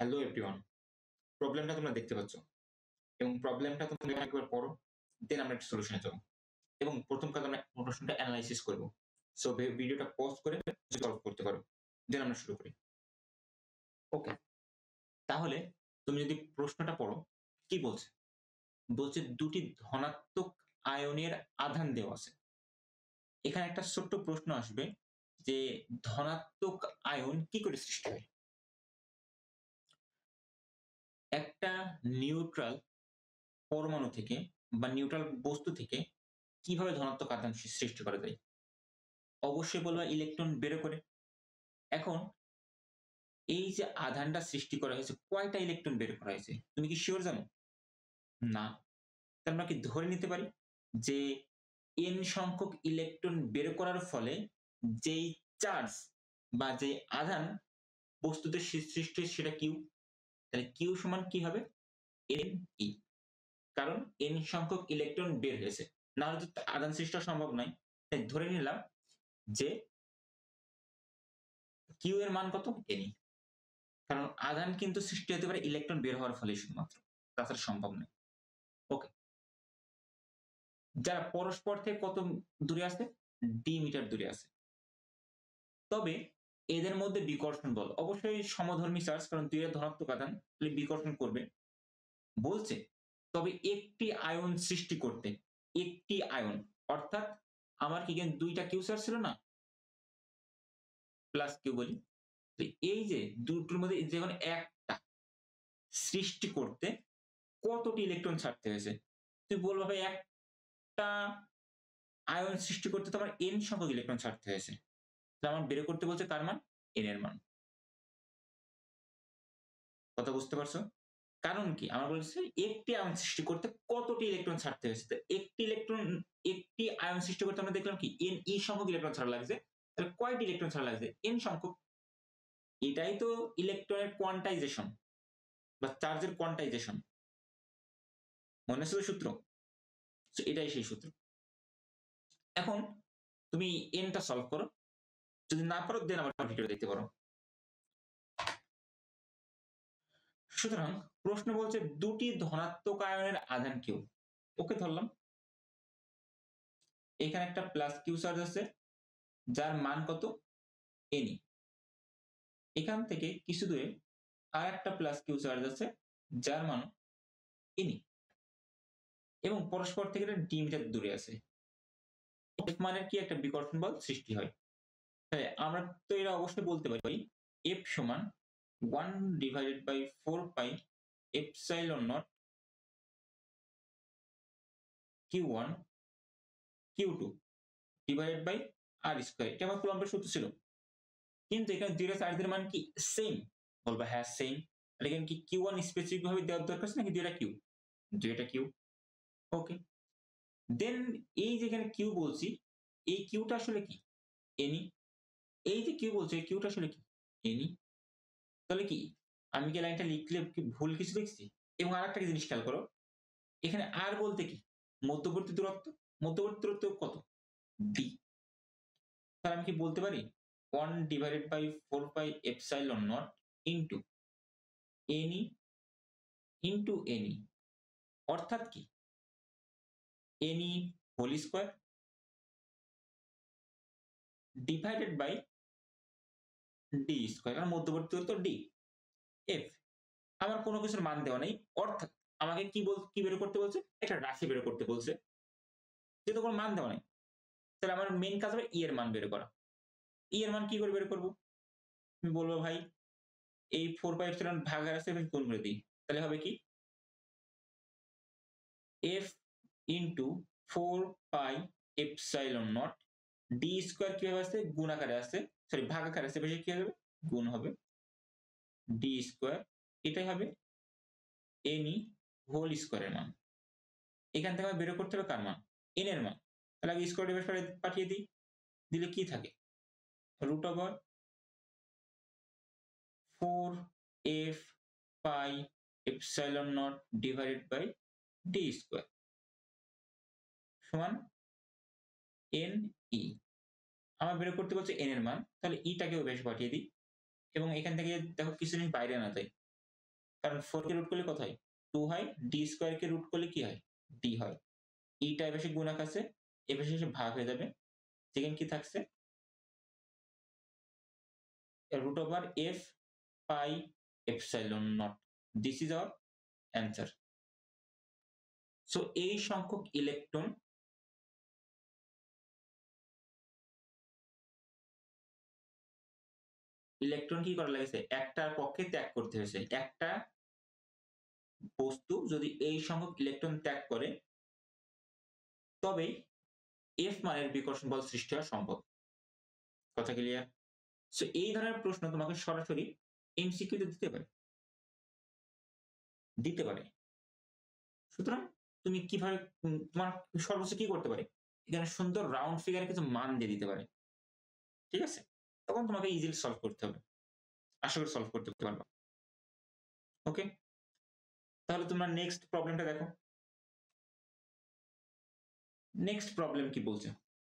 Hello everyone. প্রবলেমটা তোমরা দেখতে পাচ্ছ এবং প্রবলেমটা তোমরা একবার পড়ো, দেন আমরা একটা সলিউশনে যাবো এবং প্রথম কাজ আমরা প্রশ্নটা অ্যানালাইসিস করব। সো ভিডিওটা পজ করে সলভ করতে পারো, দেন আমরা শুরু করি। ওকে, তাহলে তুমি যদি প্রশ্নটা পড়ো, কি বলছে? বলছে দুটি ধনাত্মক আয়নের আধান দেওয়া আছে। এখানে একটা ছোট্ট প্রশ্ন আসবে যে ধনাত্মক আয়ন কি করে সৃষ্টি হয়? একটা নিউট্রাল পরমাণু থেকে বা নিউট্রাল বস্তু থেকে কিভাবে ধনাত্মক আধান সৃষ্টি করা যায়? অবশ্যই বলবা ইলেকট্রন বের করে। এখন এই যে আধানটা সৃষ্টি করা হয়েছে, কয়টা ইলেকট্রন বের করা হয়েছে? তুমি কি সিউর জানো? না। তাহলে আমরা কি ধরে নিতে পারি যে n সংখ্যক ইলেকট্রন বের করার ফলে যেই চার্জ বা যে আধান বস্তুতে সৃষ্টি হয় সেটা Q। তাহলে Q সমান কি হবে? Ne। কারণ n সংখ্যক ইলেকট্রন বের হয়েছে। না হলে তো আধান সৃষ্টি হওয়া সম্ভব নয়। তাই ধরে নিলাম যে Q এর মান কত? Ne। কারণ আধান কিন্তু সৃষ্টি হতে পারে ইলেকট্রন বের হওয়ার ফলে শুধুমাত্র, তাছাড়া সম্ভব নয়। ওকে, যারা পরস্পর থেকে কত দূরে আছে? d মিটার দূরে আছে। তবে এদের মধ্যে বিকর্ষণ বল অবশ্যই সমধর্মী চার্জ, কারণ দুই এর ধনাত্মক আধান, তাহলে বিকর্ষণ করবে। বলছে তবে একটি আয়ন সৃষ্টি করতে, একটি আয়ন অর্থাৎ আমার কি এখানে দুইটা কিউ চার্জ ছিল না, প্লাস কিউ বলি, তো এই যে দুটোর মধ্যে যেমন একটা সৃষ্টি করতে কতটি ইলেকট্রন ছাড়তে হয়েছে? তুমি বলবা ভাই একটা আয়ন সৃষ্টি করতে তো আমার n সংখ্যক ইলেকট্রন ছাড়তে হয়েছে। তাহলে আমার বের করতে বলছে কার মান? n এর মান। কথা বুঝতে পারছো? কারণ কি? আমার বলছে একটি আয়ন সৃষ্টি করতে কতটি ইলেকট্রন ছাড়তে হয়েছে। তো একটি আয়ন সৃষ্টি করতে আমরা দেখলাম কি ne সংখ্যক ইলেকট্রন ছাড়া লাগছে। তাহলে কয়টি ইলেকট্রন ছাড়া লাগছে? n সংখ্যক। এটাই তো ইলেকট্রনের কোয়ান্টাইজেশন বা চার্জের কোয়ান্টাইজেশন। মনে আছে তো সূত্র? এটাই সেই সূত্র। এখন তুমি nটা সলভ করো। যদি না পারো দেন আবার ভিডিও দেখতে পারো। সুতরাং প্রশ্ন বলছে দুটি ধনাত্মক আয়নের আধান কিউ। ওকে, ধরলাম এখানে একটা প্লাস কিউ চার্জ আছে যার মান কত? ne। এখান থেকে কিছু দূরে আর একটা প্লাস কিউ চার্জ আছে যার মান ne এবং পরস্পর থেকে d মিটার দূরে আছে। f মানের কি একটা বিকর্ষণ বল সৃষ্টি হয়। তাই আমরা তো এটা অবশ্যই বলতে পারি f সমান 1/4 pi epsilon nought q1 q2 divided by r square. এটা আমার কুলম্বের সূত্র ছিল, কিন্তু এখানে দুইটা চার্জের মান কি সেম? বলবা হ্যাঁ সেম। তাহলে এখানে কি q1 স্পেসিফিক ভাবে দেওয়ার দরকার আছে নাকি দুইটা কিউ? দুইটা কিউ। ওকে, দেন এই যেখানে কিউ বলছি, এই কিউটা আসলে কি? ne। এই যে কিউ বলছে এই কিউটা আসলে কি? ne। তাহলে কি আমি কি লাইনটা লিখলে কি ভুল কিছু লিখছি? এবং আরেকটা জিনিস খেয়াল করো, এখানে আর বলতে কি? মধ্যবর্তী দূরত্ব। মধ্যবর্তী দূরত্ব কত? d। তাহলে আমি কি বলতে পারি 1/4 pi epsilon nought into ne into ne, অর্থাৎ কি ne whole square divided by d square, কারণ মধ্যবর্তী দূরত্ব d। f আমার কোনো কিছুর মান দেওয়া নেই, অর্থাৎ আমাকে কি বের করতে বলছে? একটা রাশি বের করতে বলছে, যেহেতু কোনো মান দেওয়া নেই। তাহলে আমার মেইন কাজ হবে e এর মান বের করা। e এর মান কি করে বের করব? তুমি বলবো ভাই এই 4 পাই এপসিলন ভাগের আছে গুণ করে দিই। তাহলে হবে কি f into 4 pi epsilon not d square কিভাবে আছে? গুণ আকারে আছে, সরি ভাগ আকারে আছে, বেশি কি হবে? গুণ হবে d স্কয়ার। এটাই হবে ne হোল স্কয়ারের মান। এখান থেকে আমরা বের করতে হবে কার মান? n এর মান। তাহলে আগে স্কয়ার ডিভাইড পাঠিয়ে দিই, দিলে কি থাকে? Root over 4f pi epsilon nought divided by d square সমান ne। আমার বের করতে বলছে n এর মান, তাহলে e টাকেও বেশ পাঠিয়ে দিই এবং এখান থেকে দেখো কিছু জিনিস বাইরে না যায়। কারণ 4 কে রুট করলে কত হয় 2 হয়, ডি স্কয়ার কে রুট করলে কি হয় ডি হয়। ইটা এ পাশে গুণক আছে, এ পাশে এসে ভাগ হয়ে যাবে। সেকেন্ড কি থাকছে root over f pi epsilon naught. This is our answer. So এই সংখ্যক ইলেকট্রন কি করা লাগছে একটার পক্ষে ত্যাগ করতে হয়েছে। একটা বস্তু যদি এই সংখ্যক ইলেকট্রন ত্যাগ করে তবেই এফ মানের বিকর্ষণ বল সৃষ্টি হওয়া সম্ভব। কথা ক্লিয়ার? সো এই ধরনের প্রশ্ন তোমাকে সরাসরি এমসিকিউ তে দিতে পারে। সুতরাং তুমি কিভাবে তোমার সর্বোচ্চ কি করতে পারে এখানে সুন্দর রাউন্ড ফিগারে কিছু মান দিয়ে দিতে পারে, ঠিক আছে? তখন তোমাকে ইজিলি সলভ করতে হবে। আশা করি সলভ করতে পারবা। ওকে, তাহলে তোমরা নেক্সট প্রবলেমটা দেখো। নেক্সট প্রবলেম কি বলছে?